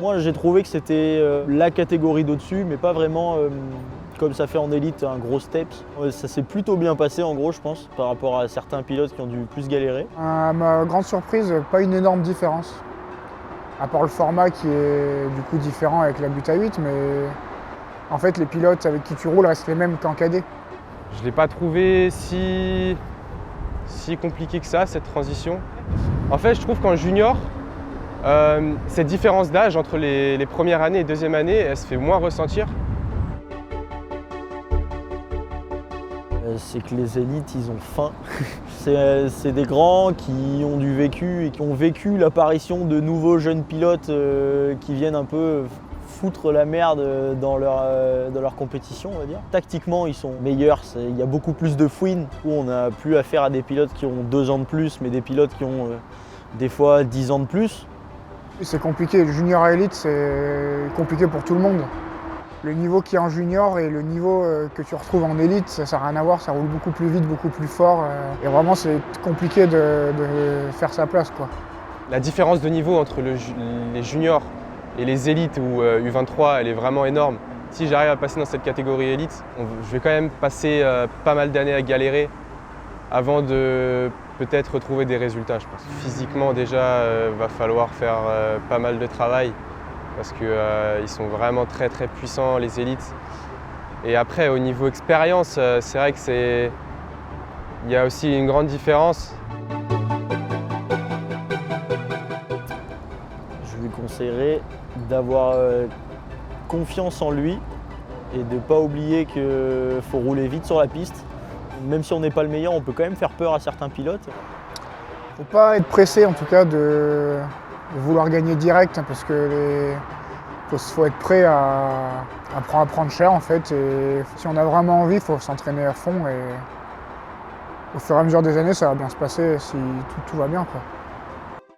Moi j'ai trouvé que c'était la catégorie d'au-dessus, mais pas vraiment comme ça fait en élite un gros steps. Ça s'est plutôt bien passé en gros je pense, par rapport à certains pilotes qui ont dû plus galérer. À ma grande surprise, pas une énorme différence. À part le format qui est du coup différent avec la butte à 8, mais en fait les pilotes avec qui tu roules restent les mêmes qu'en cadet. Je ne l'ai pas trouvé si compliqué que ça, cette transition. En fait, je trouve qu'en junior, cette différence d'âge entre les premières années et deuxième année, elle se fait moins ressentir. C'est que les élites, ils ont faim. C'est des grands qui ont du vécu et qui ont vécu l'apparition de nouveaux jeunes pilotes qui viennent un peu foutre la merde dans leur compétition, on va dire. Tactiquement, ils sont meilleurs, il y a beaucoup plus de fouine, où on n'a plus affaire à des pilotes qui ont 2 ans de plus, mais des pilotes qui ont des fois 10 ans de plus. C'est compliqué, le junior à élite, c'est compliqué pour tout le monde. Le niveau qu'il y a en junior et le niveau que tu retrouves en élite, ça n'a rien à voir, ça roule beaucoup plus vite, beaucoup plus fort. Et vraiment, c'est compliqué de faire sa place, quoi. La différence de niveau entre les juniors et les élites ou U23, elle est vraiment énorme. Si j'arrive à passer dans cette catégorie élite, je vais quand même passer pas mal d'années à galérer avant de peut-être retrouver des résultats, je pense. Physiquement, déjà, va falloir faire pas mal de travail parce qu'ils sont vraiment très très puissants, les élites. Et après, au niveau expérience, c'est vrai qu'il y a aussi une grande différence. Je lui conseillerais d'avoir confiance en lui et de ne pas oublier qu'il faut rouler vite sur la piste. Même si on n'est pas le meilleur, on peut quand même faire peur à certains pilotes. Faut pas être pressé en tout cas de vouloir gagner direct hein, parce que faut être prêt à prendre cher en fait. Et si on a vraiment envie, il faut s'entraîner à fond et au fur et à mesure des années, ça va bien se passer si tout va bien, quoi.